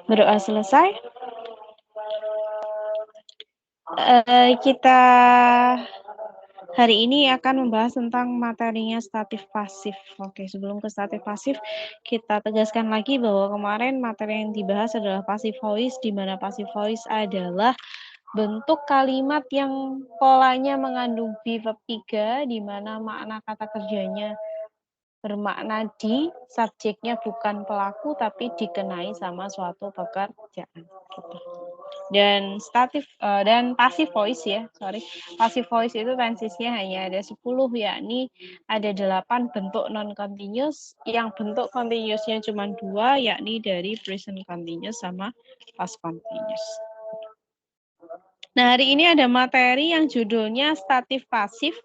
Berdoa selesai. Kita hari ini akan membahas tentang materinya statif pasif. Oke, sebelum ke statif pasif, kita tegaskan lagi bahwa kemarin materi yang dibahas adalah passive voice, di mana passive voice adalah bentuk kalimat yang polanya mengandung verb 3, di mana makna kata kerjanya bermakna di, subjeknya bukan pelaku tapi dikenai sama suatu pekerjaan. Gitu. Dan passive voice ya, passive voice itu tensisnya hanya ada 10, yakni ada 8 bentuk non continuous, yang bentuk continuousnya cuma 2, yakni dari present continuous sama past continuous. Nah, hari ini ada materi yang judulnya statif pasif.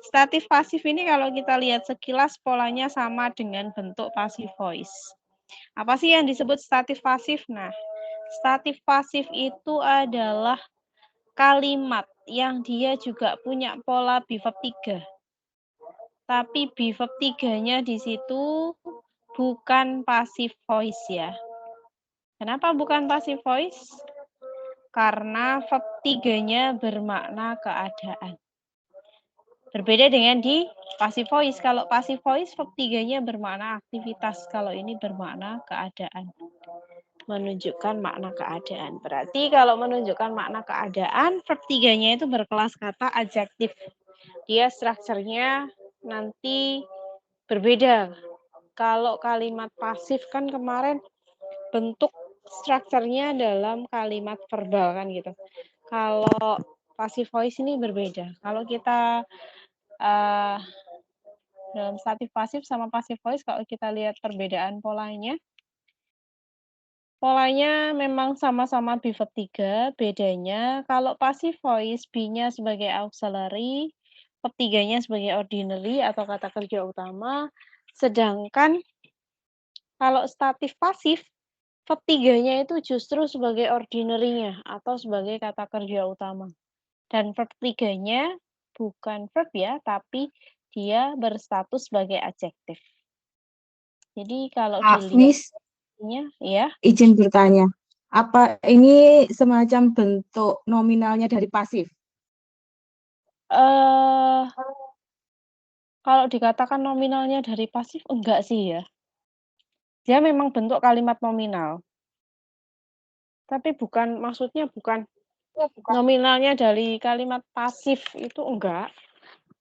Statif pasif ini kalau kita lihat sekilas polanya sama dengan bentuk passive voice. Apa sih yang disebut statif pasif? Nah, statif pasif itu adalah kalimat yang dia juga punya pola verb 3. Tapi verb 3-nya di situ bukan passive voice ya. Kenapa bukan passive voice? Karena verb 3-nya bermakna keadaan. Berbeda dengan di passive voice. Kalau passive voice, verb 3-nya bermakna aktivitas. Kalau ini bermakna keadaan. Menunjukkan makna keadaan. Berarti kalau menunjukkan makna keadaan, verb 3-nya itu berkelas kata adjektif. Dia strukturnya nanti berbeda. Kalau kalimat pasif kan kemarin bentuk strukturnya dalam kalimat verbal kan gitu. Kalau passive voice ini berbeda. Kalau kita dalam statif pasif sama passive voice, kalau kita lihat perbedaan polanya memang sama-sama verb 3, bedanya kalau passive voice B-nya sebagai auxiliary, verb 3-nya sebagai ordinary atau kata kerja utama, sedangkan kalau statif pasif verb 3-nya itu justru sebagai ordinary-nya atau sebagai kata kerja utama. Dan verb 3-nya bukan verb ya, tapi dia berstatus sebagai adjektif. Jadi kalau dilihat ya. Izin bertanya, apa ini semacam bentuk nominalnya dari pasif? Kalau dikatakan nominalnya dari pasif, enggak sih ya. Dia memang bentuk kalimat nominal. Tapi maksudnya bukan nominalnya dari kalimat pasif itu enggak.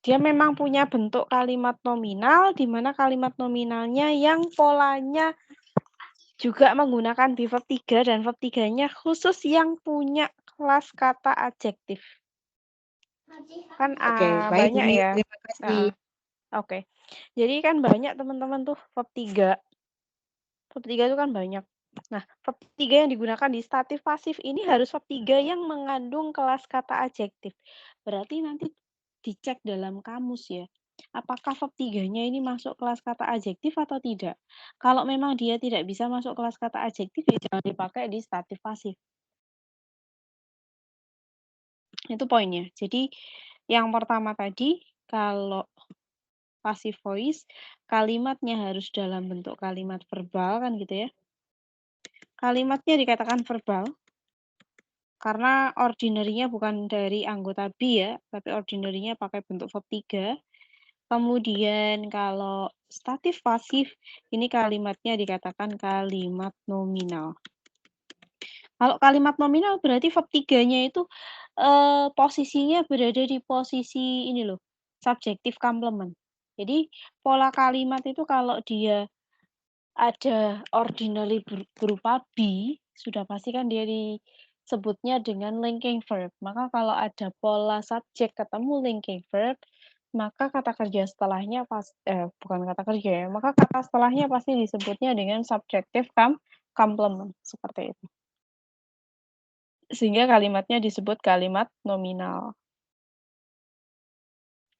Dia memang punya bentuk kalimat nominal, di mana kalimat nominalnya yang polanya juga menggunakan verb 3, dan verb 3-nya khusus yang punya kelas kata adjektif. Kan banyak ya. Terima kasih. Oke. Jadi kan banyak teman-teman tuh verb 3. Verb 3 itu kan banyak. Nah, verb 3 yang digunakan di statif pasif ini harus verb 3 yang mengandung kelas kata adjektif. Berarti nanti dicek dalam kamus ya. Apakah verb 3-nya ini masuk kelas kata adjektif atau tidak? Kalau memang dia tidak bisa masuk kelas kata adjektif, ya jangan dipakai di statif pasif. Itu poinnya. Jadi yang pertama tadi, kalau passive voice, kalimatnya harus dalam bentuk kalimat verbal kan gitu ya. Kalimatnya dikatakan verbal, karena ordinary-nya bukan dari anggota B ya, tapi ordinary-nya pakai bentuk verb 3. Kemudian kalau statif pasif, ini kalimatnya dikatakan kalimat nominal. Kalau kalimat nominal berarti verb 3-nya itu posisinya berada di posisi ini loh, subjektif complement. Jadi pola kalimat itu kalau dia ada ordinary berupa B, sudah pasti kan dia disebutnya dengan linking verb. Maka kalau ada pola subjek ketemu linking verb, maka kata kerja setelahnya bukan kata kerja ya, maka kata setelahnya pasti disebutnya dengan subjective complement, seperti itu. Sehingga kalimatnya disebut kalimat nominal.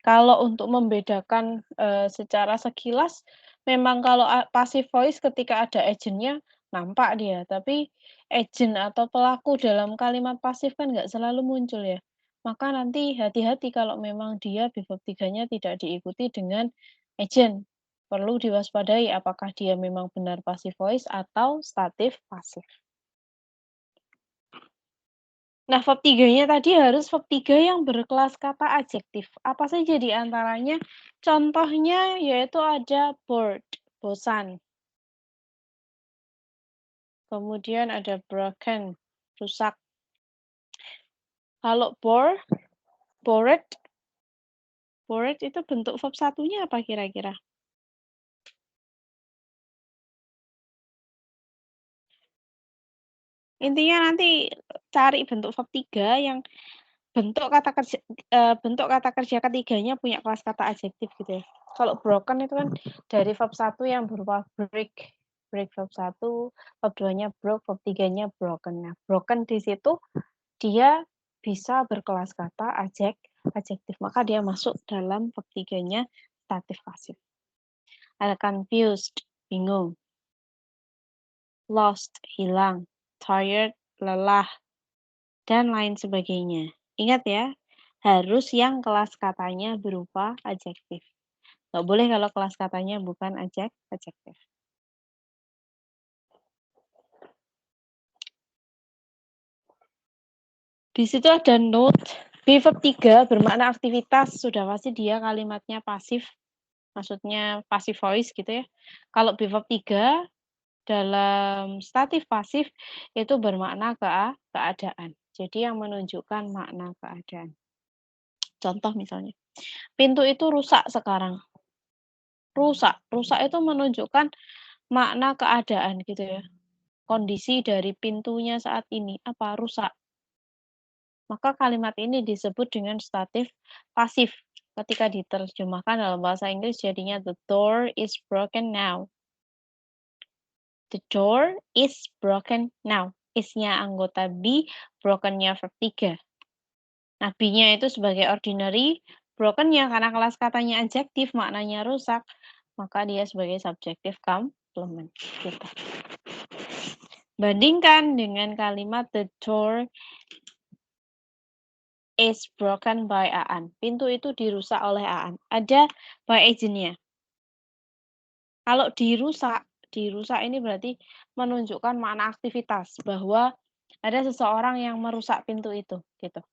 Kalau untuk membedakan secara sekilas, memang kalau passive voice ketika ada agent-nya nampak dia, tapi agent atau pelaku dalam kalimat pasif kan nggak selalu muncul ya. Maka nanti hati-hati kalau memang dia verb 3-nya tidak diikuti dengan agent. Perlu diwaspadai apakah dia memang benar passive voice atau statif pasif. Nah, verb 3-nya tadi harus verb 3 yang berkelas kata adjektif. Apa saja di antaranya? Contohnya yaitu ada bored, bosan. Kemudian ada broken, rusak. Kalau bored itu bentuk verb satunya apa kira-kira? Intinya nanti cari bentuk verb 3 yang bentuk kata kerja ketiganya punya kelas kata adjektif gitu ya. Kalau broken itu kan dari verb 1 yang berupa break verb 1, verb 2-nya broke, verb 3-nya broken. Nah, broken di situ dia bisa berkelas kata adjektif, maka dia masuk dalam verb 3-nya statif pasif. Ada confused, bingung. Lost, hilang. Tired, lelah, dan lain sebagainya. Ingat ya, harus yang kelas katanya berupa adjektif. Nggak boleh kalau kelas katanya bukan adjektif. Di situ ada note, verb 3 bermakna aktivitas, sudah pasti dia kalimatnya pasif, maksudnya passive voice gitu ya. Kalau verb 3 dalam statif pasif itu bermakna keadaan. Jadi yang menunjukkan makna keadaan. Contoh misalnya, pintu itu rusak sekarang. Rusak itu menunjukkan makna keadaan gitu ya. Kondisi dari pintunya saat ini apa? Rusak. Maka kalimat ini disebut dengan statif pasif. Ketika diterjemahkan dalam bahasa Inggris jadinya the door is broken now. The door is broken now. Is-nya anggota be, broken-nya verb 3. Nah, be-nya itu sebagai ordinary, broken-nya karena kelas katanya adjektif, maknanya rusak, maka dia sebagai subjective complement. Gitu. Bandingkan dengan kalimat the door is broken by Aan. Pintu itu dirusak oleh Aan. Ada by agent-nya. Kalau dirusak ini berarti menunjukkan makna aktivitas bahwa ada seseorang yang merusak pintu itu, gitu.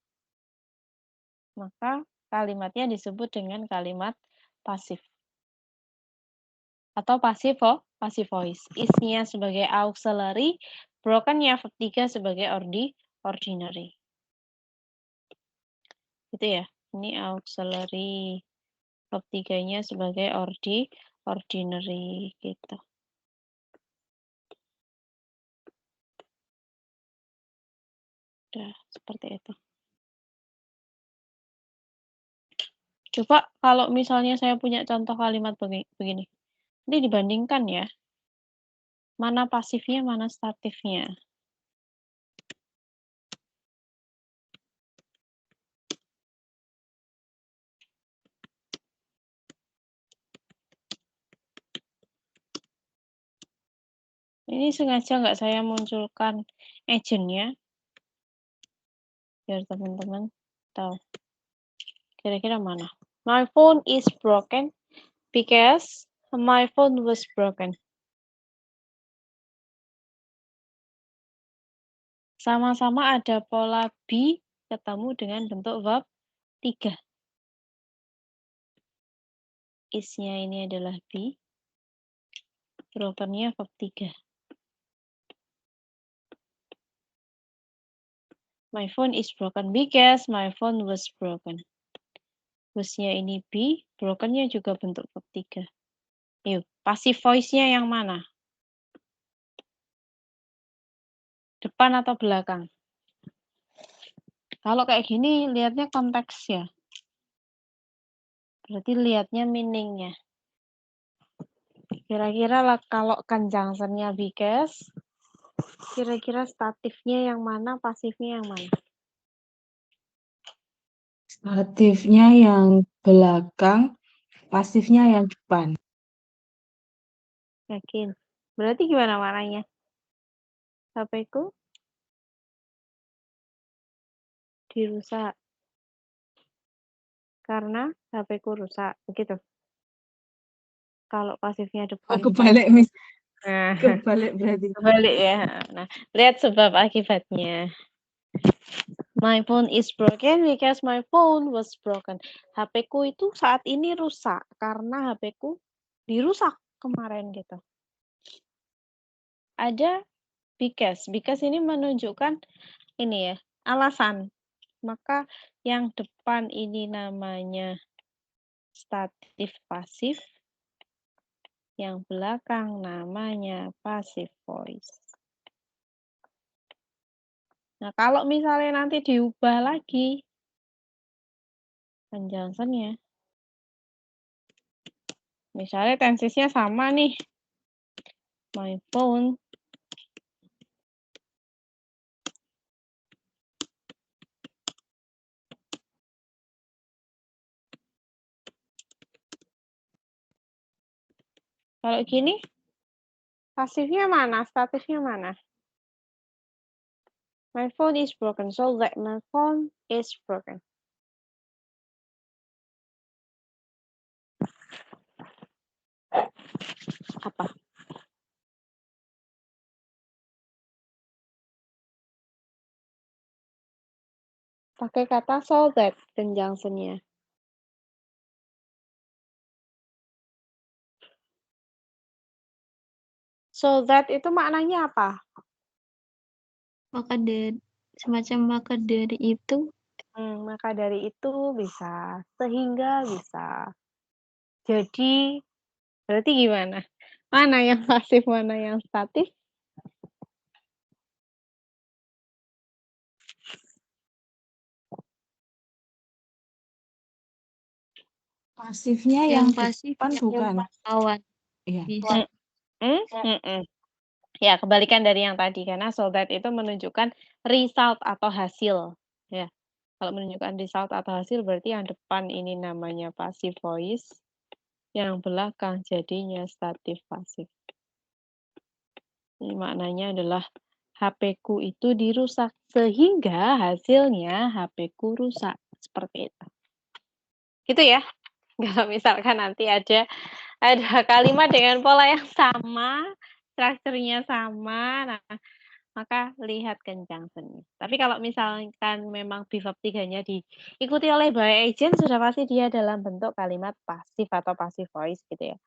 Maka kalimatnya disebut dengan kalimat pasif. Atau passive voice. Is-nya sebagai auxiliary, broken-nya verb 3 sebagai ordinary. Gitu ya. Ini auxiliary. Verb 3-nya sebagai ordinary gitu. Udah, seperti itu. Coba kalau misalnya saya punya contoh kalimat begini. Ini dibandingkan ya. Mana pasifnya, mana statifnya. Ini sengaja nggak saya munculkan agent-nya. Biar teman-teman tahu. Kira-kira mana? My phone is broken because my phone was broken. Sama-sama ada pola be ketemu dengan bentuk verb 3. Is-nya ini adalah be. Broken-nya verb 3. My phone is broken because my phone was broken. Was-nya ini be, broken-nya juga bentuk verb 3. Yuk, passive voice-nya yang mana? Depan atau belakang? Kalau kayak gini, lihatnya konteks ya. Berarti lihatnya meaning-nya. Kira-kira kalau conjunction-nya because, kira-kira statifnya yang mana, pasifnya yang mana? Statifnya yang belakang, pasifnya yang depan. Yakin? Berarti gimana maknanya? HP-ku dirusak. Karena HP-ku rusak, begitu? Kalau pasifnya Oh, depan kebalik, kan. Miss. Nah, Kebalik berarti. kebalik ya. Nah, lihat sebab akibatnya. My phone is broken because my phone was broken. HP-ku itu saat ini rusak karena HP-ku dirusak kemarin gitu. Ada because ini menunjukkan ini ya, alasan. Maka yang depan ini namanya statif pasif, yang belakang namanya passive voice. Nah, kalau misalnya nanti diubah lagi conjunction-nya, misalnya tensesnya sama nih, my phone kalau gini, pasifnya mana, statifnya mana? My phone is broken, so that my phone is broken. Apa? Pakai kata so that conjunction-nya. So that itu maknanya apa? Maka dari semacam maka dari itu Maka dari itu bisa, sehingga bisa. Jadi, berarti gimana? Mana yang pasif, mana yang statif? Pasifnya yang yang pasif depan yang bukan. lawan Iya. bisa. Ya, kebalikan dari yang tadi karena so that itu menunjukkan result atau hasil, ya. Kalau menunjukkan result atau hasil berarti yang depan ini namanya passive voice, yang belakang jadinya statif pasif. Ini maknanya adalah HP-ku itu dirusak sehingga hasilnya HP-ku rusak, seperti itu. Gitu ya. Kalau misalkan nanti ada kalimat dengan pola yang sama, strukturnya sama, nah maka lihat conjunction-nya. Tapi kalau misalkan memang verb 3-nya diikuti oleh by agent, sudah pasti dia dalam bentuk kalimat pasif atau passive voice gitu ya.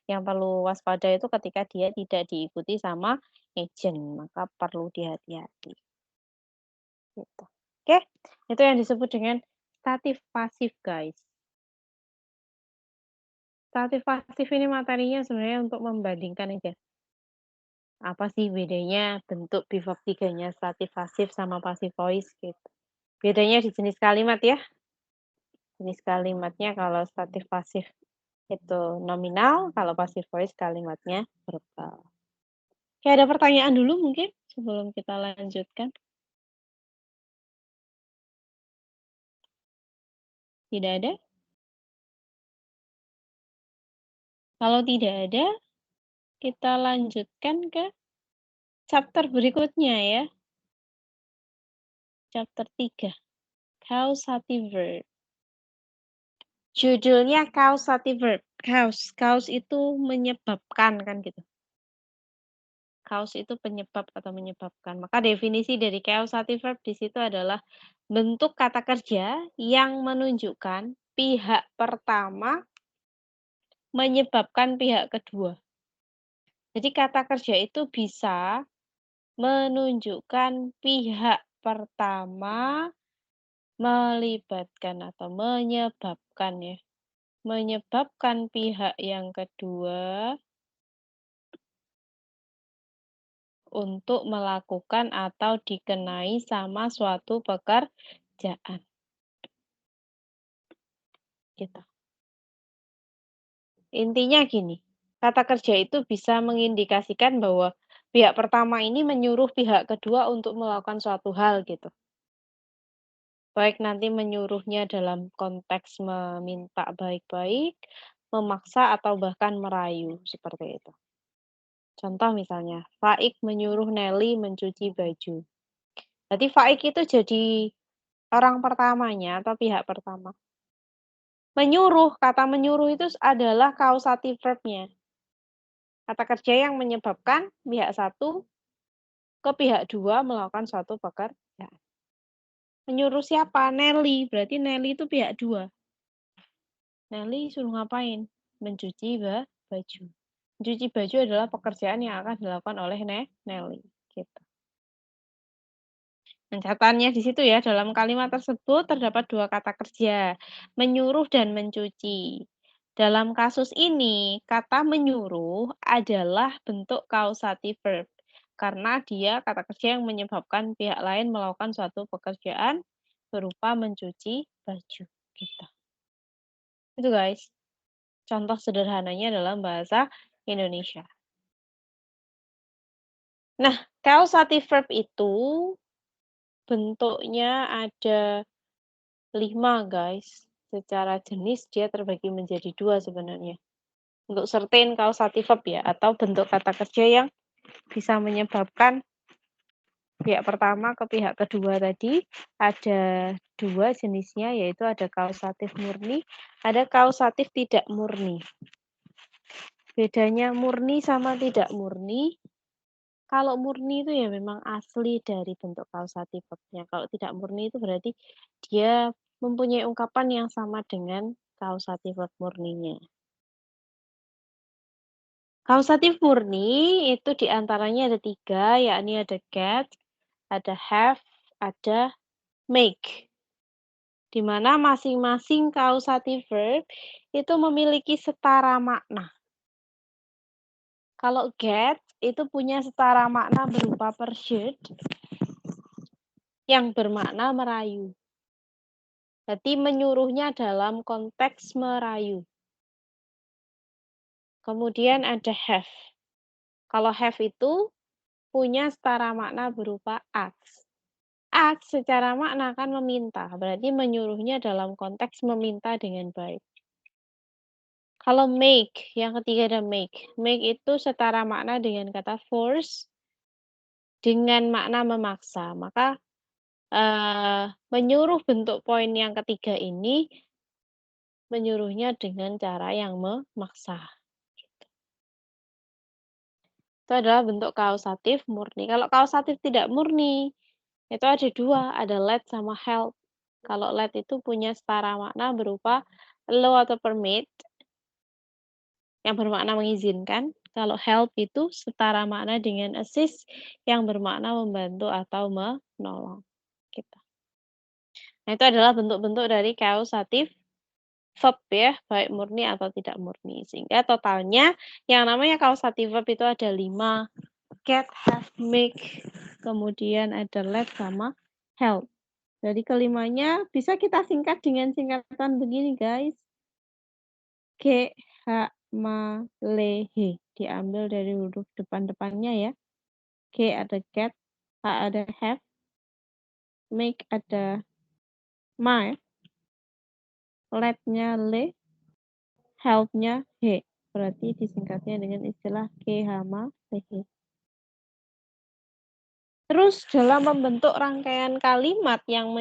Yang perlu waspada itu ketika dia tidak diikuti sama agent, maka perlu dihati-hati. Gitu. Oke, itu yang disebut dengan statif pasif, guys. Statif pasif ini materinya sebenarnya untuk membandingkan aja. Apa sih bedanya bentuk verb 3-nya statif pasif sama passive voice gitu. Bedanya di jenis kalimat ya. Jenis kalimatnya kalau statif pasif itu nominal, kalau passive voice kalimatnya verbal. Oke, ada pertanyaan dulu mungkin sebelum kita lanjutkan? Tidak ada? Kalau tidak ada, kita lanjutkan ke chapter berikutnya ya. Chapter 3. Causative verb. Judulnya causative verb. Cause itu menyebabkan kan gitu. Cause itu penyebab atau menyebabkan. Maka definisi dari causative verb di situ adalah bentuk kata kerja yang menunjukkan pihak pertama menyebabkan pihak kedua. Jadi kata kerja itu bisa menunjukkan pihak pertama melibatkan atau menyebabkan ya. Menyebabkan pihak yang kedua untuk melakukan atau dikenai sama suatu pekerjaan. Gitu. Intinya gini, kata kerja itu bisa mengindikasikan bahwa pihak pertama ini menyuruh pihak kedua untuk melakukan suatu hal gitu. Baik nanti menyuruhnya dalam konteks meminta baik-baik, memaksa atau bahkan merayu seperti itu. Contoh misalnya, Faik menyuruh Nelly mencuci baju. Jadi Faik itu jadi orang pertamanya atau pihak pertama. Menyuruh, kata menyuruh itu adalah causative verb-nya. Kata kerja yang menyebabkan pihak satu ke pihak dua melakukan suatu pekerjaan. Menyuruh siapa? Nelly. Berarti Nelly itu pihak dua. Nelly suruh ngapain? Mencuci baju. Mencuci baju adalah pekerjaan yang akan dilakukan oleh Nelly. Gitu. Dan catatannya di situ ya, dalam kalimat tersebut terdapat dua kata kerja, menyuruh dan mencuci. Dalam kasus ini, kata menyuruh adalah bentuk causative verb. Karena dia kata kerja yang menyebabkan pihak lain melakukan suatu pekerjaan berupa mencuci baju. Gitu. Itu guys. Contoh sederhananya dalam bahasa Indonesia. Nah, causative verb itu bentuknya ada 5 guys. Secara jenis dia terbagi menjadi 2 sebenarnya. Untuk certain causative verb ya, atau bentuk kata kerja yang bisa menyebabkan pihak pertama ke pihak kedua tadi, ada 2 jenisnya, yaitu ada kausatif murni, ada kausatif tidak murni. Bedanya murni sama tidak murni, kalau murni itu ya memang asli dari bentuk kausatif verb-nya. Kalau tidak murni itu berarti dia mempunyai ungkapan yang sama dengan kausatif verb murninya. Kausatif murni itu diantaranya ada 3, yakni ada get, ada have, ada make. Di mana masing-masing kausatif verb itu memiliki setara makna. Kalau get itu punya setara makna berupa pursuit yang bermakna merayu. Jadi menyuruhnya dalam konteks merayu. Kemudian ada have. Kalau have itu punya setara makna berupa ask. Ask secara makna kan meminta, berarti menyuruhnya dalam konteks meminta dengan baik. Kalau make, yang ketiga ada make. Make itu setara makna dengan kata force dengan makna memaksa. Maka menyuruh bentuk poin yang ketiga ini menyuruhnya dengan cara yang memaksa. Itu adalah bentuk kausatif murni. Kalau kausatif tidak murni, itu ada 2, ada let sama help. Kalau let itu punya setara makna berupa allow atau permit, yang bermakna mengizinkan. Kalau help itu setara makna dengan assist, yang bermakna membantu atau menolong. Gitu. Nah, itu adalah bentuk-bentuk dari kausatif verb ya, baik murni atau tidak murni. Sehingga totalnya yang namanya kausatif verb itu ada 5. Get, have, make, kemudian ada let sama help. Dari kelimanya bisa kita singkat dengan singkatan begini guys. G, H, ma, le, he. Diambil dari huruf depan-depannya ya. G ada get, H ada have, make ada ma, let-nya le, help-nya he. Berarti disingkatnya dengan istilah G, H, ma, le, he. Terus dalam membentuk rangkaian kalimat yang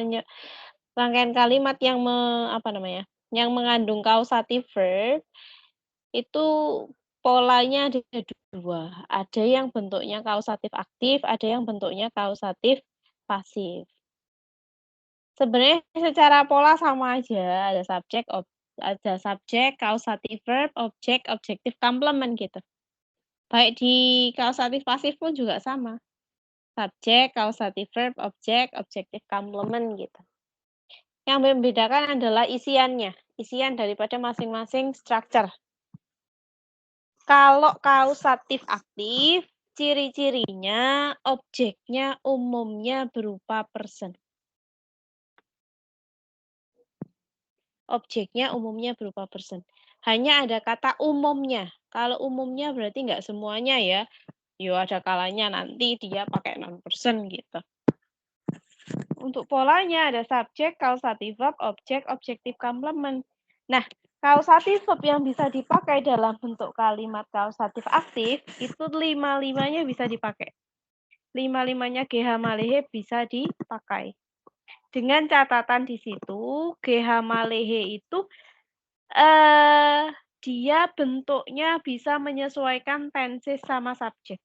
yang mengandung kausatif verb itu polanya ada 2. Ada yang bentuknya kausatif aktif, ada yang bentuknya kausatif pasif. Sebenarnya secara pola sama aja, ada subjek, kausatif verb, objek, objektif komplement gitu. Baik di kausatif pasif pun juga sama. Subjek, kausatif verb, objek, objektif komplement gitu. Yang membedakan adalah isiannya, isian daripada masing-masing structure. Kalau kausatif aktif, ciri-cirinya objeknya umumnya berupa person. Objeknya umumnya berupa person. Hanya ada kata umumnya. Kalau umumnya berarti nggak semuanya ya. Yo ada kalanya nanti dia pakai non-person gitu. Untuk polanya ada subjek, kausatif verb, objek, objektif komplement. Nah, kausatif verb yang bisa dipakai dalam bentuk kalimat kausatif aktif itu 5-5-nya bisa dipakai. 5-5-nya GH malehe bisa dipakai. Dengan catatan di situ GH malehe itu Dia bentuknya bisa menyesuaikan tenses sama subjek.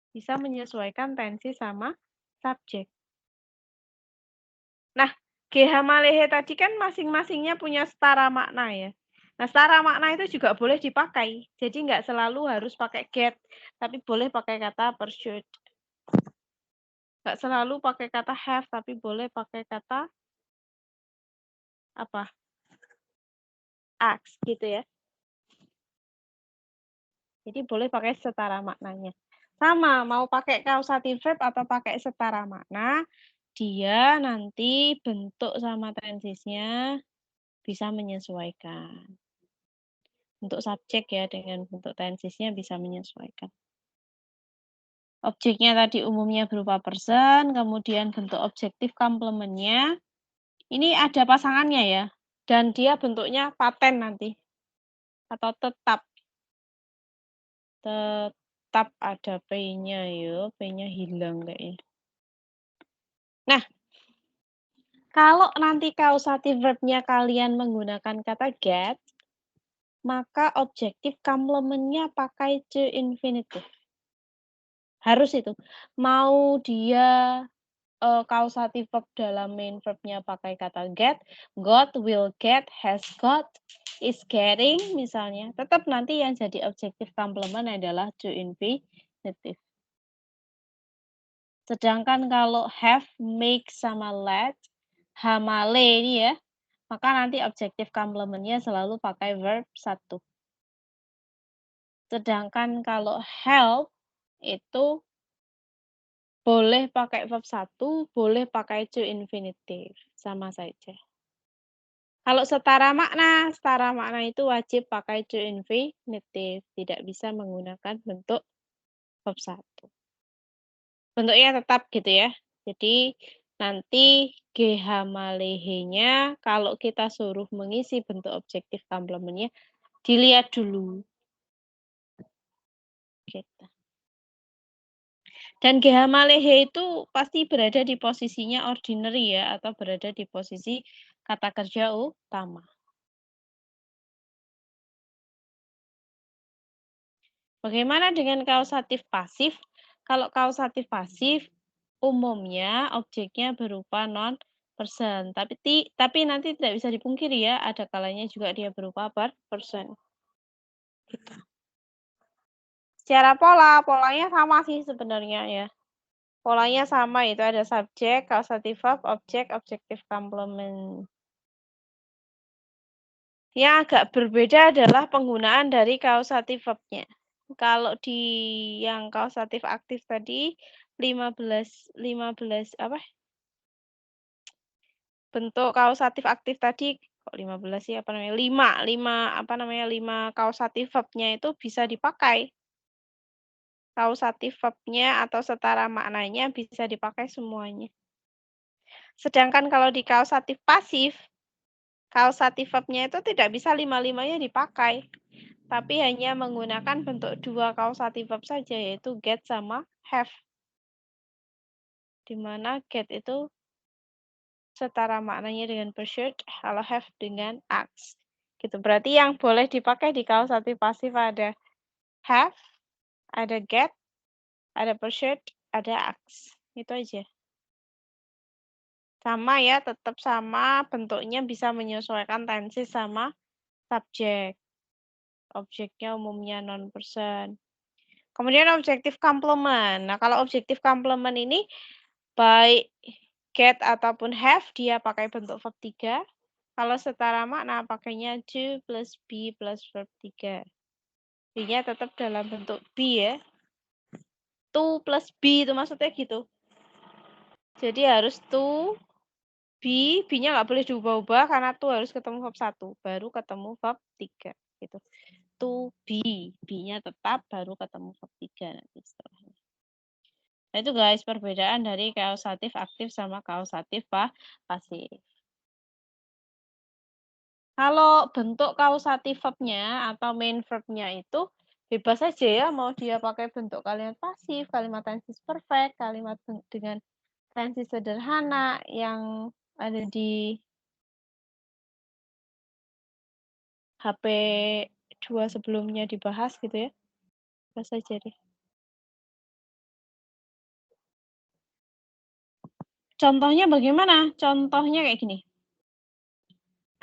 Bisa menyesuaikan tensi sama subjek. Nah, GH Malehe tadi kan masing-masingnya punya setara makna ya. Nah, setara makna itu juga boleh dipakai. Jadi nggak selalu harus pakai get, tapi boleh pakai kata pursuit. Nggak selalu pakai kata have, tapi boleh pakai kata apa? Ask gitu ya. Jadi boleh pakai setara maknanya. Sama, mau pakai causative verb atau pakai setara makna, dia nanti bentuk sama tensisnya bisa menyesuaikan. Untuk subjek ya, dengan bentuk tensisnya bisa menyesuaikan. Objeknya tadi umumnya berupa person, kemudian bentuk objektif komplementnya. Ini ada pasangannya ya, dan dia bentuknya paten nanti, atau tetap. Tetap ada P-nya ya, P-nya hilang kayaknya. Nah, kalau nanti causative verb-nya kalian menggunakan kata get, maka objektif komplementnya pakai to infinitive. Harus itu. Mau dia causative verb dalam main verb-nya pakai kata get, got, will get, has got, is getting misalnya, tetap nanti yang jadi objektif komplement adalah to infinitive. Sedangkan kalau have, make, sama let, hamale ini ya, maka nanti objektif komplementnya selalu pakai verb 1. Sedangkan kalau help itu boleh pakai verb 1, boleh pakai to infinitive, sama saja. Kalau setara makna itu wajib pakai to infinitive, tidak bisa menggunakan bentuk verb 1. Bentuknya tetap gitu ya. Jadi nanti GH Malehe-nya kalau kita suruh mengisi bentuk objektif komplementnya, dilihat dulu. Gitu. Dan GH Malehe itu pasti berada di posisinya ordinary ya, atau berada di posisi kata kerja utama. Bagaimana dengan kausatif pasif? Kalau kausatif pasif, umumnya objeknya berupa non-person. Tapi nanti tidak bisa dipungkiri ya, ada kalanya juga dia berupa person. Gitu. Secara polanya sama sih sebenarnya ya. Polanya sama, itu ada subjek, causative verb, objek, objective complement. Yang agak berbeda adalah penggunaan dari causative verb-nya. Kalau di yang causative aktif tadi 15 apa? Bentuk causative aktif tadi kok 15 sih apa namanya? 5 causative verb-nya itu bisa dipakai. Causative verb-nya atau setara maknanya bisa dipakai semuanya. Sedangkan kalau di causative pasif, causative verb-nya itu tidak bisa 5-5-nya dipakai. Tapi hanya menggunakan bentuk 2 causative verb saja, yaitu get sama have. Di mana get itu setara maknanya dengan pursuit, kalau have dengan ask. Gitu. Berarti yang boleh dipakai di causative pasif ada have, ada get, ada pursuit, ada ask. Itu aja. Sama ya, tetap sama, bentuknya bisa menyesuaikan tenses sama subjek. Objeknya umumnya non-person. Kemudian objektif komplement. Nah, kalau objektif komplement ini baik get ataupun have dia pakai bentuk verb 3. Kalau setara makna pakainya to plus be plus verb 3. B-nya tetap dalam bentuk be ya. To plus be itu maksudnya gitu. Jadi harus to be, B-nya nggak boleh diubah-ubah karena to harus ketemu verb 1. Baru ketemu verb 3. Gitu. To be, B-nya tetap baru ketemu verb 3 nanti setelahnya. Nah itu guys perbedaan dari kausatif aktif sama kausatif pasif. Kalau bentuk kausatif verb-nya atau main verb-nya itu bebas saja ya, mau dia pakai bentuk kalimat pasif, kalimat tenses perfect, kalimat dengan tenses sederhana yang ada di HP 2 sebelumnya dibahas gitu ya. Bahas aja deh. Contohnya bagaimana? Contohnya kayak gini.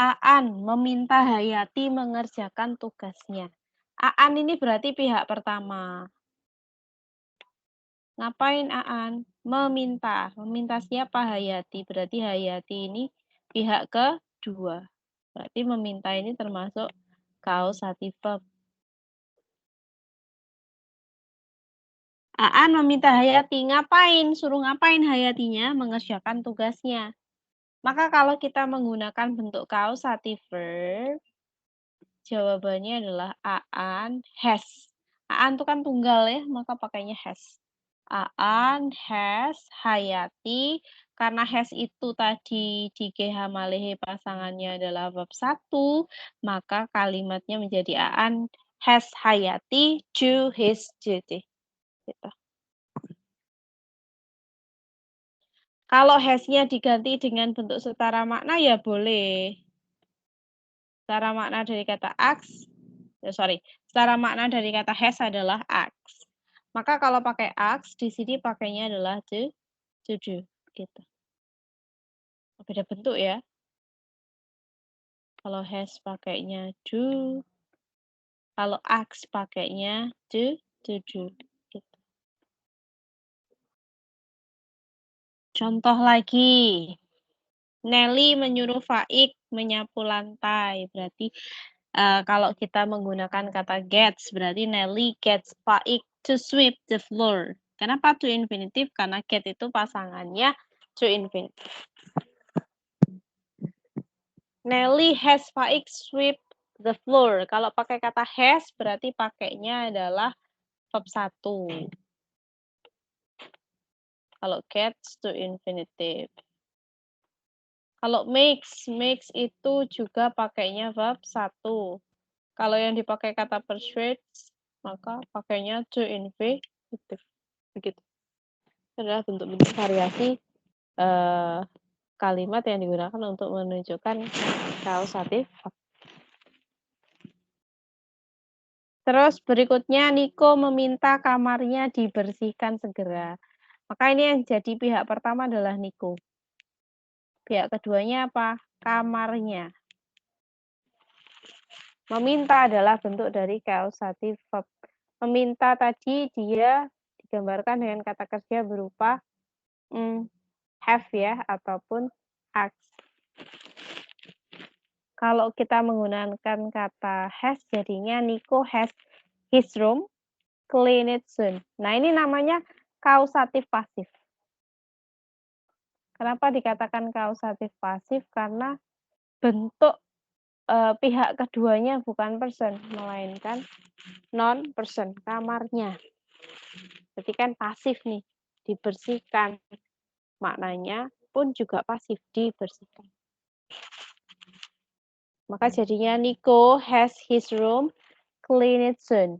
Aan meminta Hayati mengerjakan tugasnya. Aan ini berarti pihak pertama. Ngapain Aan? Meminta. Meminta siapa? Hayati. Berarti Hayati ini pihak kedua. Berarti meminta ini termasuk causative verb. Aan meminta Hayati. Ngapain? Suruh ngapain Hayatinya? Mengerjakan tugasnya. Maka kalau kita menggunakan bentuk causative verb, jawabannya adalah Aan has. Aan itu kan tunggal ya, maka pakainya has. Aan has Hayati. Karena has itu tadi di GH Malehe pasangannya adalah verb 1, maka kalimatnya menjadi Aan has Hayati do his duty. Gitu. Kalau has-nya diganti dengan bentuk setara makna ya boleh. Setara makna dari kata ask, setara makna dari kata has adalah ask. Maka kalau pakai ask, di sini pakainya adalah to do. Gitu. Beda bentuk ya. Kalau has pakainya do, kalau ask pakainya to do. Gitu. Contoh lagi. Nelly menyuruh Faik menyapu lantai. Berarti kalau kita menggunakan kata gets, berarti Nelly gets Faik to sweep the floor. Kenapa to infinitive? Karena get itu pasangannya to infinitive. Nelly has Faik sweep the floor. Kalau pakai kata has, berarti pakainya adalah verb 1. Kalau gets to infinitive. Kalau makes itu juga pakainya verb 1. Kalau yang dipakai kata persuades, maka pakainya to infinitive. Begitu. Itu adalah bentuk-bentuk variasi kalimat yang digunakan untuk menunjukkan causative. Terus berikutnya Niko meminta kamarnya dibersihkan segera. Maka ini yang jadi pihak pertama adalah Niko. Pihak keduanya apa? Kamarnya. Meminta adalah bentuk dari causative verb. Meminta tadi dia digambarkan dengan kata kerja berupa have ya ataupun ask. Kalau kita menggunakan kata has jadinya Nico has his room cleaned soon. Nah, ini namanya kausatif pasif. Kenapa dikatakan kausatif pasif? Karena bentuk pihak keduanya bukan person, melainkan non-person, kamarnya. Berarti kan pasif nih, dibersihkan. Maknanya pun juga pasif, dibersihkan. Maka jadinya Nico has his room cleaned soon.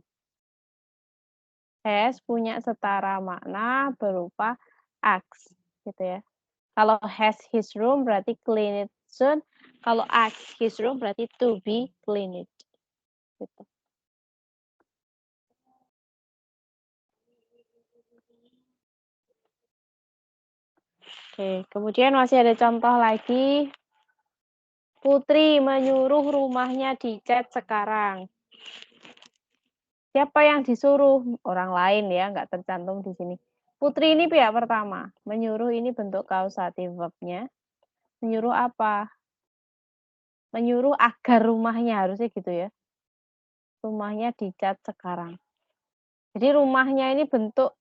Has punya setara makna berupa ask, gitu ya. Kalau has his room berarti cleaned soon. Kalau ask his room berarti to be cleaned. Gitu. Oke, kemudian masih ada contoh lagi. Putri menyuruh rumahnya dicat sekarang. Siapa yang disuruh? Orang lain ya, nggak tercantum di sini. Putri ini pihak pertama. Menyuruh ini bentuk causative verb-nya. Menyuruh apa? Menyuruh agar rumahnya, harusnya gitu ya. Rumahnya dicat sekarang. Jadi rumahnya ini bentuk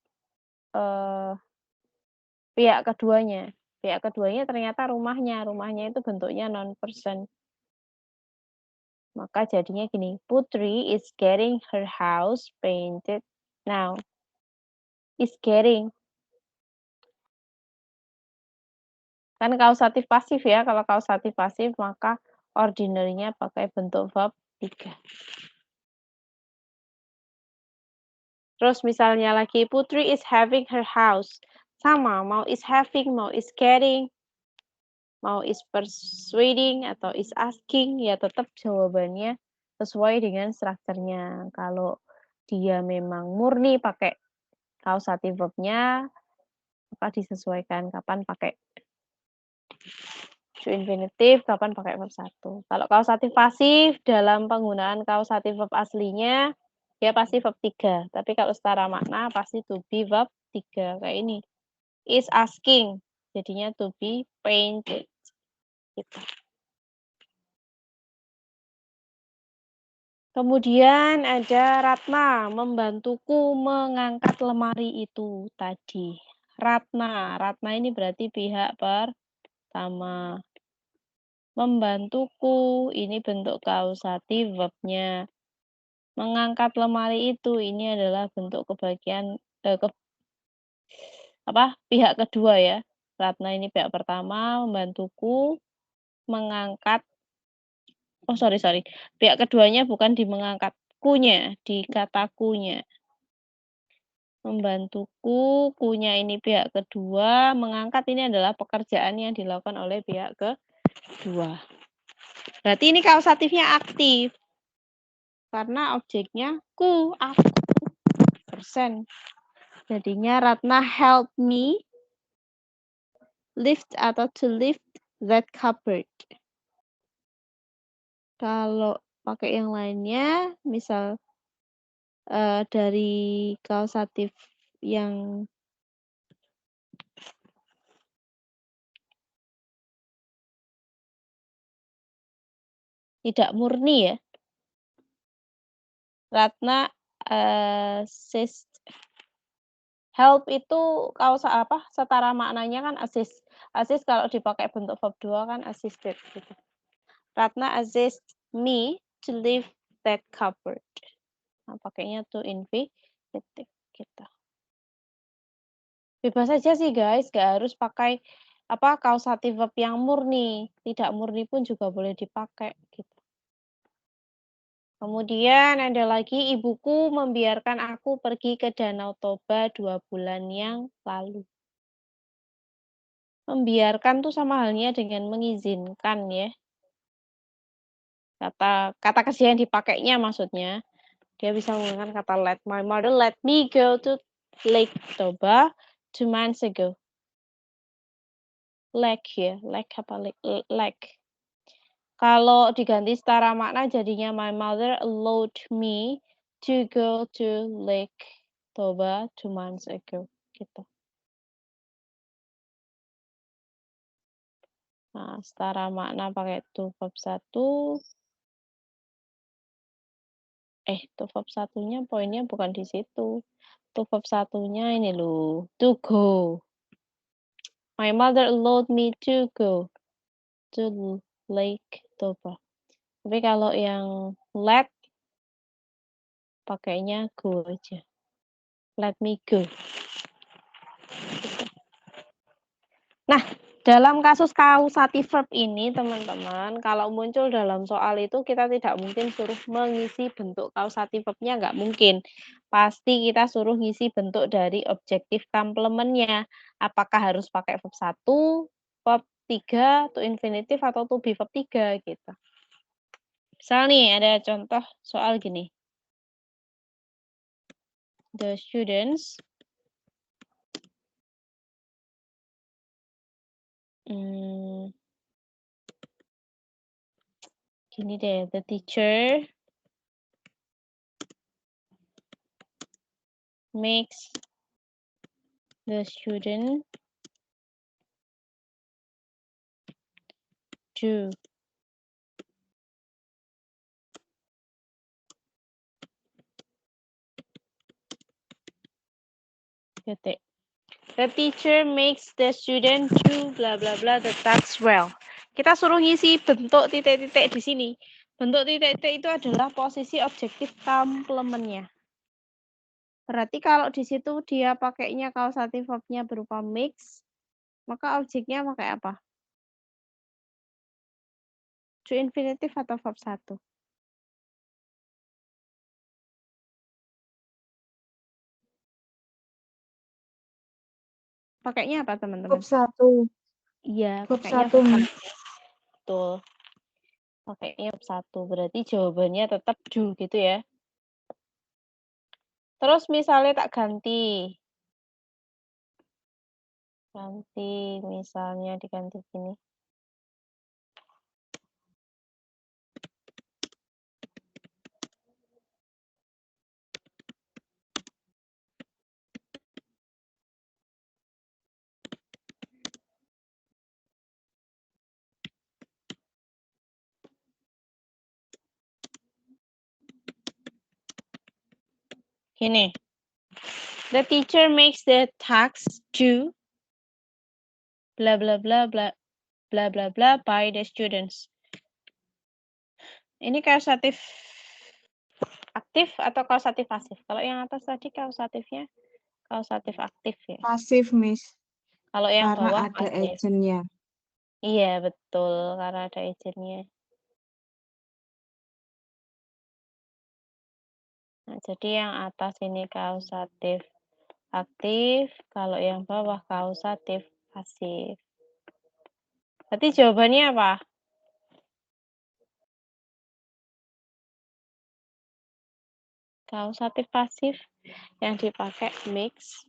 pihak keduanya. Pihak keduanya ternyata rumahnya. Rumahnya itu bentuknya non-person. Maka jadinya gini. Putri is getting her house painted now. Is getting. Kan kausatif pasif ya. Kalau kausatif pasif maka ordinary-nya pakai bentuk verb 3. Terus misalnya lagi Putri is having her house. Sama, mau is having, mau is getting, mau is persuading atau is asking, ya tetap jawabannya sesuai dengan strukturnya. Kalau dia memang murni pakai causative verb-nya, maka disesuaikan kapan pakai to infinitive, kapan pakai verb 1. Kalau causative pasif dalam penggunaan causative verb aslinya, dia pasti verb 3. Tapi kalau secara makna pasti to be verb 3. Kayak ini. Is asking, jadinya to be painted. Gitu. Kemudian ada Ratna, membantuku mengangkat lemari itu tadi. Ratna ini berarti pihak pertama. Membantuku, ini bentuk kausatif verb-nya. Mengangkat lemari itu, ini adalah bentuk pihak kedua ya. Ratna ini pihak pertama, membantuku mengangkat. Oh, sorry. Pihak keduanya bukan di mengangkat kunya, di kata kunya. Membantuku, kunya ini pihak kedua, mengangkat ini adalah pekerjaan yang dilakukan oleh pihak kedua. Berarti ini kausatifnya aktif. Karena objeknya aku. Persen. Jadinya Ratna help me lift atau to lift that cupboard. Kalau pakai yang lainnya, misal dari kausatif yang tidak murni ya. Ratna assist. Help itu setara maknanya kan assist. Assist kalau dipakai bentuk verb 2 kan assisted gitu. Ratna assist me to lift that cupboard. Nah, pakainya to infinitive gitu. Bebas saja sih guys, gak harus pakai causative verb yang murni. Tidak murni pun juga boleh dipakai gitu. Kemudian ada lagi, ibuku membiarkan aku pergi ke Danau Toba 2 bulan yang lalu. Membiarkan tuh sama halnya dengan mengizinkan ya. Kata kerja yang dipakainya maksudnya. Dia bisa menggunakan kata let. My mother let me go to Lake Toba 2 months ago. Lake ya, lake apa lake. Kalau diganti setara makna jadinya my mother allowed me to go to Lake Toba 2 months ago. Gitu. Nah, setara makna pakai to verb 1. To verb 1-nya poinnya bukan di situ. To verb 1-nya ini loh, to go. My mother allowed me to go to Lake Toba. Tapi kalau yang let pakainya go aja. Let me go. Nah, dalam kasus causative verb ini, teman-teman, kalau muncul dalam soal itu kita tidak mungkin suruh mengisi bentuk causative verb-nya, nggak mungkin. Pasti kita suruh ngisi bentuk dari objektif komplementnya. Apakah harus pakai verb 1, verb 3, to infinitive, atau to be verb 3, gitu. Misal nih, ada contoh soal gini. The students gini deh, the teacher makes the student do titik. The teacher makes the student do bla bla bla the task well. Kita suruh ngisi bentuk titik-titik di sini. Bentuk titik-titik itu adalah posisi objektif komplementnya. Berarti kalau di situ dia pakainya causative verb-nya berupa mix, maka objeknya pakai apa? To infinitive atau verb 1? Pakainya apa, teman-teman? Verb 1. Iya, Verb pakainya 1. verb 1. Betul. Pakainya verb 1. Berarti jawabannya tetap do gitu ya. Terus misalnya tak ganti. Ganti, misalnya diganti gini. Gini. The teacher makes the tasks due bla bla bla bla bla bla bla by the students. Ini kausatif aktif atau kausatif pasif? Kalau yang atas tadi kausatifnya kausatif aktif ya. Pasif, Miss. Kalau yang Karena bawah ada pasif. agentnya. Iya, betul. Karena ada agentnya. Nah, jadi yang atas ini kausatif aktif, kalau yang bawah kausatif pasif. Berarti jawabannya apa? Kausatif pasif yang dipakai mix.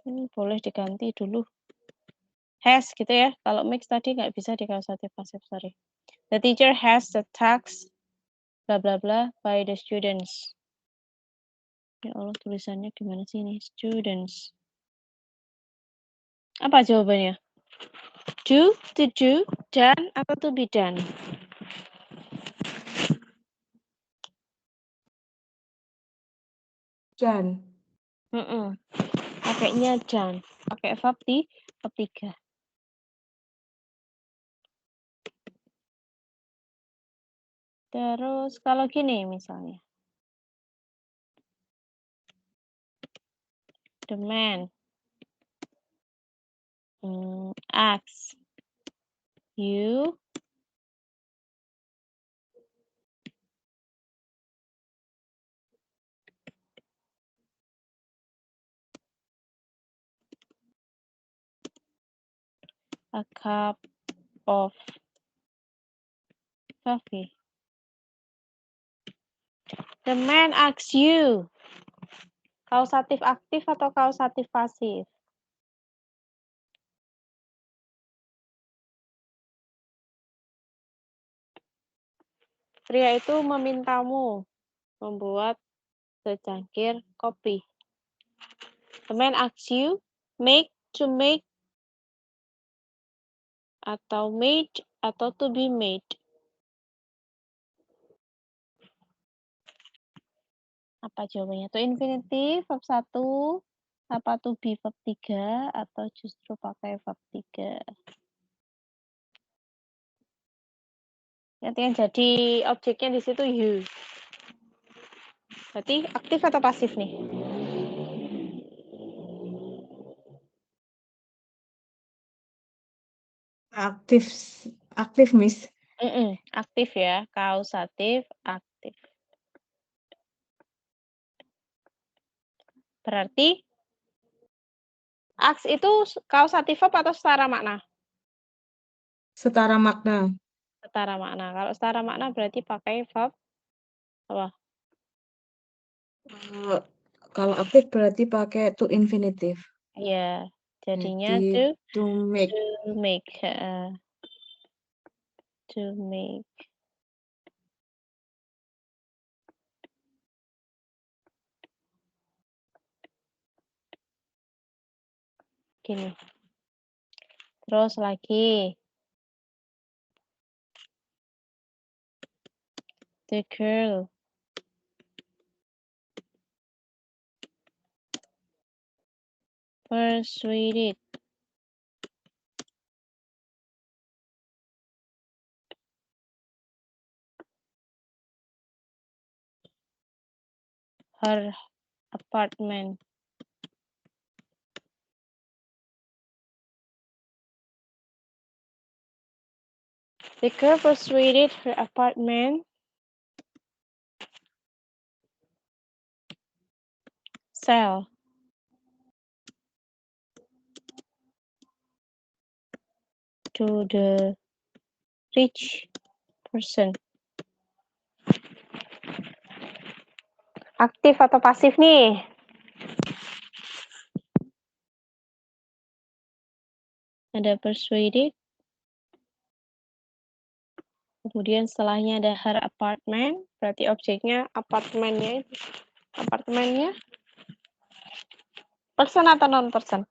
Ini boleh diganti dulu. Has gitu ya. Kalau mix tadi nggak bisa di kausatif pasif, sorry. The teacher has the tasks bla bla bla by the students. Ya Allah, tulisannya gimana sih ini? Students. Apa jawabannya? Do, to do, done, atau to be done? Dan. Pakainya done. Pakai verb 3. Terus kalau gini misalnya. The man asks you a cup of coffee. The man asks you. Kausatif aktif atau kausatif pasif? Pria itu memintamu membuat secangkir kopi. The man asks you, make, to make, atau made, atau to be made. Apa jawabannya? To infinitive, verb 1, apa to be, verb 3, atau justru pakai verb 3? Nanti yang jadi objeknya di situ you. Berarti aktif atau pasif nih? Aktif, aktif, Miss. Aktif ya, kausatif aktif. Berarti aks itu kausatif verb atau setara makna? Setara makna. Setara makna. Kalau setara makna berarti pakai verb apa? Kalau aktif berarti pakai to infinitive. Iya, jadinya Jadi to make. to make. To make. Gini. Terus lagi. The girl persuaded her apartment. The girl persuaded her apartment sell. to the rich person. Aktif atau pasif nih? Ada persuaded. Kemudian setelahnya ada her apartment, berarti objeknya apartemennya. Apartemennya person atau non person?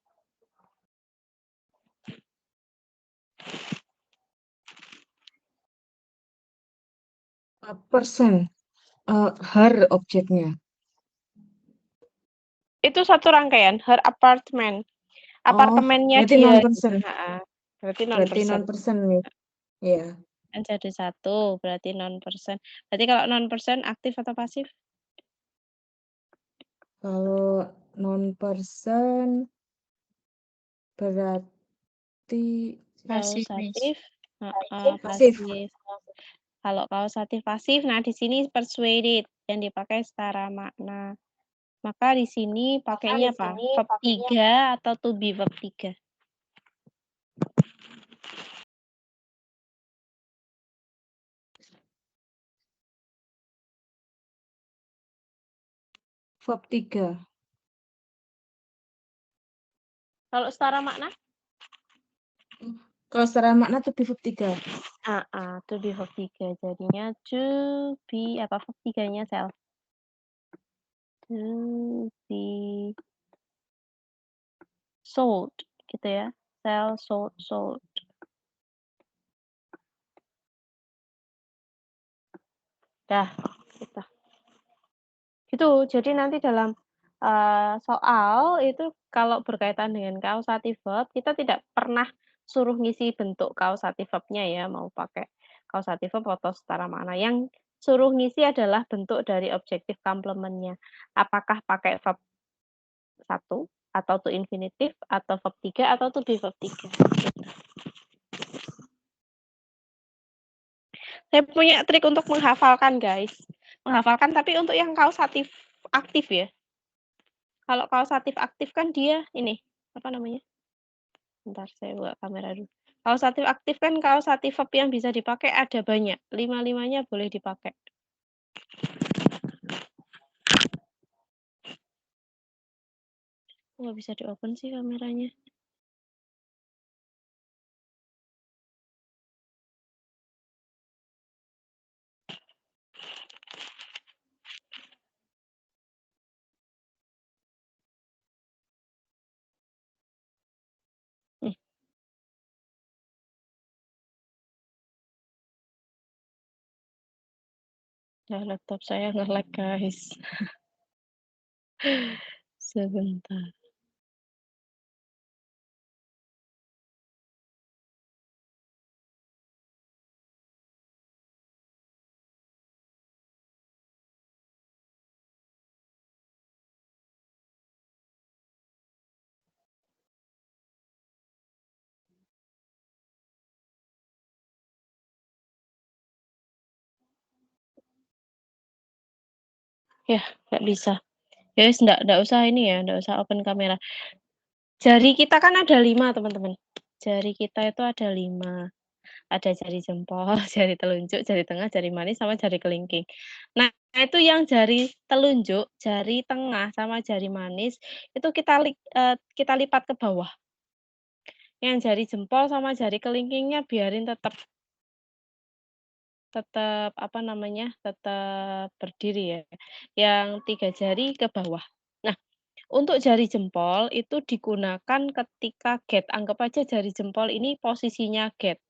Person, her objeknya. Itu satu rangkaian, her apartment. Apartemennya berarti dia. non-person. Berarti non Berarti person. non-person nih. Iya. Kan jadi satu, berarti non person. Berarti kalau non person aktif atau pasif? Kalau non-person berarti Kausatif. pasif. Pasif. Kalau kausatif pasif, nah di sini persuaded yang dipakai setara makna. Maka di sini pakainya apa? Verb 3 atau to be verb 3? Verb 3. Kalau setara makna? Kalau secara makna to be verb 3. To be verb 3. Jadinya to be, apa verb 3-nya, Sel? To be sold, gitu ya. Sell, sold, sold. Dah, gitu. Gitu, jadi nanti dalam soal itu kalau berkaitan dengan causative verb, kita tidak pernah suruh ngisi bentuk causative verb-nya ya, mau pakai causative verb atau setara makna. Yang suruh ngisi adalah bentuk dari objective complement-nya. Apakah pakai verb 1 atau to infinitive atau verb 3 atau to be verb 3. Gitu. Saya punya trik untuk menghafalkan, guys. Menghafalkan tapi untuk yang kausatif aktif ya. Kalau kausatif aktif kan dia ini, apa namanya? Bentar, saya buka kamera dulu. Kausatif aktif kan kausatif verb yang bisa dipakai ada banyak. 5-5-nya boleh dipakai. Nggak bisa di-open sih kameranya. Ya, laptop saya nge-lag, guys. Sebentar. Ya, nggak bisa. Ya, nggak usah ini ya, nggak usah open kamera. Jari kita kan ada 5, teman-teman. Jari kita itu ada 5. Ada jari jempol, jari telunjuk, jari tengah, jari manis, sama jari kelingking. Nah, itu yang jari telunjuk, jari tengah, sama jari manis, itu kita lipat ke bawah. Yang jari jempol sama jari kelingkingnya biarin tetap apa namanya, tetap berdiri ya. Yang 3 jari ke bawah. Nah, untuk jari jempol itu digunakan ketika get. Anggap aja jari jempol ini posisinya get.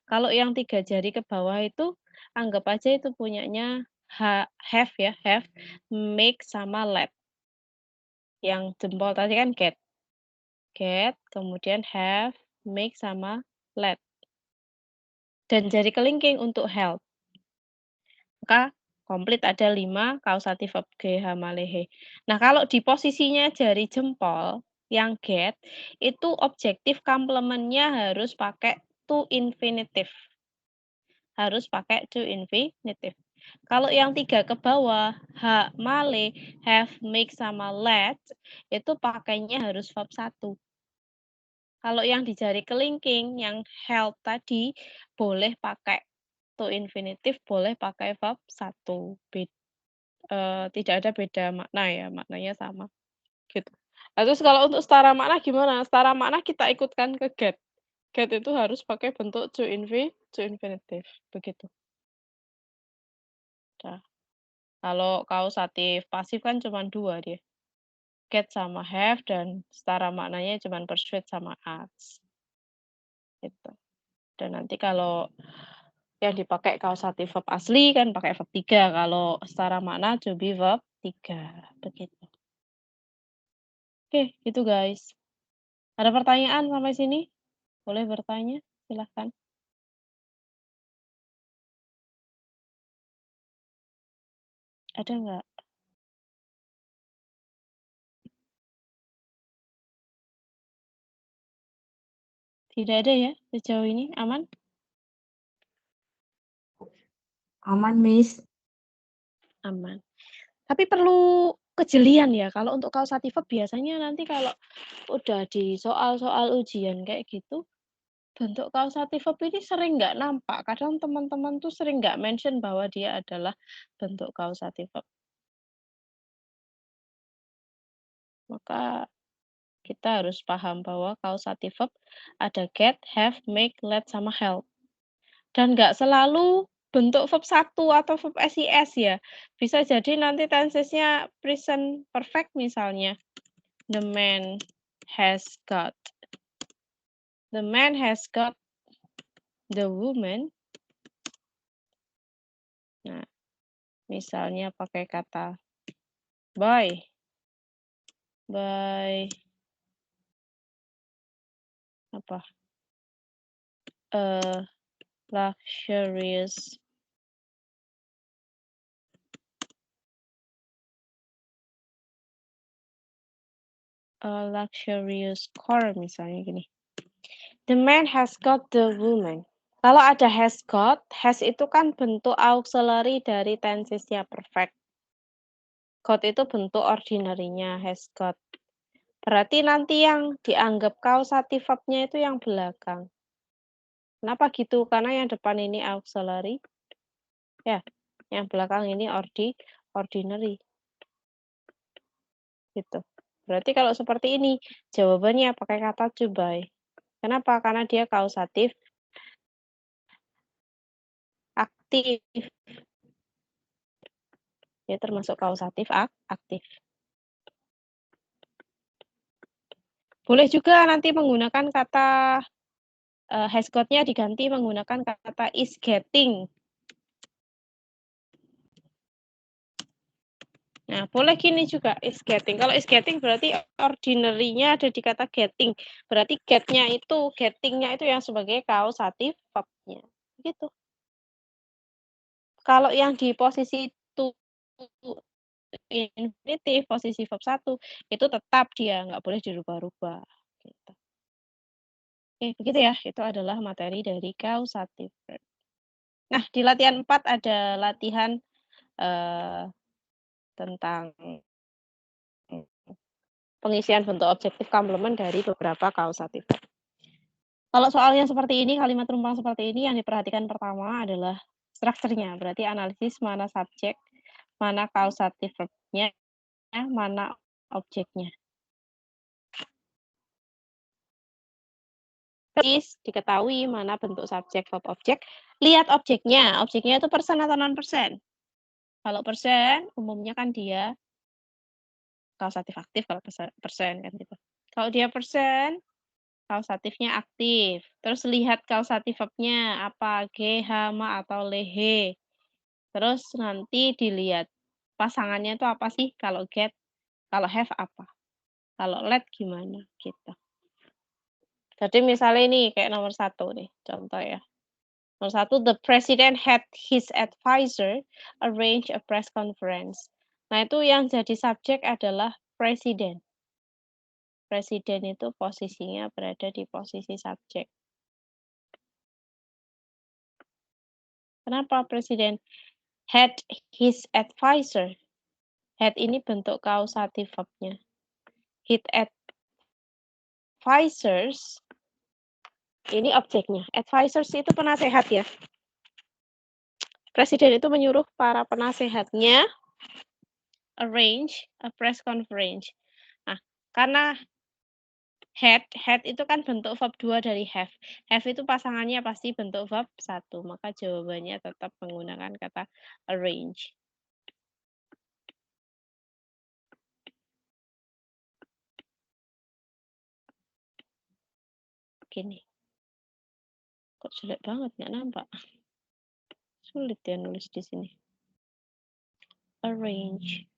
Kalau yang 3 jari ke bawah itu anggap aja itu punyanya have ya, have, make, sama let. Yang jempol tadi kan get. Get, kemudian have, make, sama let. Dan jari kelingking untuk help. Maka komplit ada 5 kausatif verb GH malehe. Nah, kalau di posisinya jari jempol yang get, itu objektif complement-nya harus pakai to infinitive. Harus pakai to infinitive. Kalau yang 3 ke bawah, male, have, make, sama let, itu pakainya harus verb 1. Kalau yang di jari kelingking, yang held tadi, boleh pakai to infinitive, boleh pakai verb 1. Tidak ada beda makna ya, maknanya sama. Gitu. Nah, terus kalau untuk setara makna gimana? Setara makna kita ikutkan ke get. Get itu harus pakai bentuk to infinitive, begitu. Nah, kalau kausatif pasif kan cuma 2 dia. Get sama have dan setara maknanya cuma persuade sama ask. Gitu. Dan nanti kalau yang dipakai kausatif verb asli kan pakai verb 3, kalau setara makna to be verb 3, begitu. Oke, gitu guys. Ada pertanyaan sampai sini? Boleh bertanya, silahkan. Ada nggak? Tidak ada ya sejauh ini, aman? Aman, Miss. Aman. Tapi perlu kejelian ya, kalau untuk kausatif verb biasanya nanti kalau udah di soal-soal ujian kayak gitu, bentuk kausatif verb ini sering nggak nampak. Kadang teman-teman tuh sering nggak mention bahwa dia adalah bentuk kausatif verb. Maka kita harus paham bahwa kausatif verb ada get, have, make, let, sama help. Dan nggak selalu bentuk verb 1 atau verb SIS ya. Bisa jadi nanti tensesnya present perfect misalnya. The man has got. The man has got the woman. Nah, misalnya pakai kata by. By apa? Luxurious luxurious car misalnya gini. The man has got the woman. Kalau ada has itu kan bentuk auxiliary dari tensesnya perfect. Got itu bentuk ordinary-nya has got. Berarti nanti yang dianggap kausatif verb-nya itu yang belakang. Kenapa gitu? Karena yang depan ini auxiliary. Ya, yang belakang ini ordinary. Gitu. Berarti kalau seperti ini, jawabannya pakai kata to by. Kenapa? Karena dia kausatif aktif. Ya termasuk kausatif aktif. Boleh juga nanti menggunakan kata has got-nya diganti menggunakan kata is getting. Nah, boleh gini juga, is getting. Kalau is getting berarti ordinary-nya ada di kata getting. Berarti get-nya itu, getting-nya itu yang sebagai kausatif verb-nya. Gitu. Kalau yang di posisi to infinitive, posisi verb 1, itu tetap dia, nggak boleh dirubah-rubah. Gitu. Oke, begitu ya. Itu adalah materi dari kausatif verb. Nah, di latihan 4 ada latihan tentang pengisian bentuk objektif komplement dari beberapa kausatif verb. Kalau soalnya seperti ini, kalimat rumpang seperti ini, yang diperhatikan pertama adalah strukturnya. Berarti analisis mana subjek, mana kausatif verb-nya, mana objeknya. Terus diketahui mana bentuk subjek, verb, objek. Lihat objeknya. Objeknya itu persen atau non-persen. Kalau persen, umumnya kan dia kausatif aktif kalau persen kan gitu. Kalau dia persen, kausatifnya aktif. Terus lihat kausatif verb-nya apa, ge, hama, atau lehe. Terus nanti dilihat pasangannya itu apa sih kalau get, kalau have apa. Kalau let gimana gitu. Jadi misalnya ini kayak nomor 1 nih, contoh ya. Nomor 1, the president had his advisor arrange a press conference. Nah, itu yang jadi subjek adalah presiden. Presiden itu posisinya berada di posisi subjek. Kenapa presiden had his advisor? Had ini bentuk kausatif verb-nya. His advisors Ini objeknya. Advisors itu penasehat ya. Presiden itu menyuruh para penasehatnya arrange a press conference. Nah, karena head itu kan bentuk verb 2 dari have. Have itu pasangannya pasti bentuk verb 1, maka jawabannya tetap menggunakan kata arrange. Gini. Kok jelek banget, nggak nampak. Sulit ya nulis di sini. Arrange.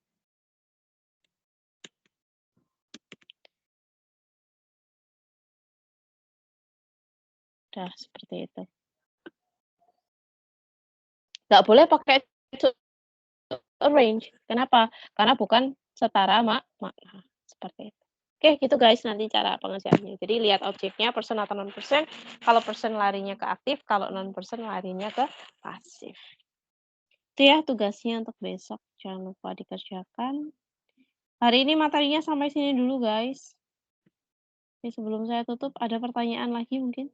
Dah, seperti itu. Nggak boleh pakai to arrange. Kenapa? Karena bukan setara makna. Seperti itu. Oke, gitu guys nanti cara pengerjaannya. Jadi lihat objeknya person atau non-person. Kalau person larinya ke aktif, kalau non-person larinya ke pasif. Itu ya tugasnya untuk besok. Jangan lupa dikerjakan. Hari ini materinya sampai sini dulu guys. Oke, sebelum saya tutup, ada pertanyaan lagi mungkin?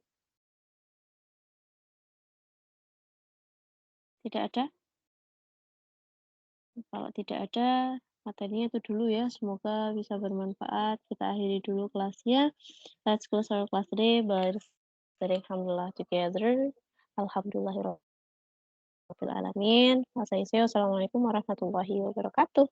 Tidak ada? Kalau tidak ada, materinya itu dulu ya. Semoga bisa bermanfaat. Kita akhiri dulu kelasnya. Let's close our class today by saying alhamdulillah together. Alhamdulillahirabbil alamin. Assalamualaikum warahmatullahi wabarakatuh.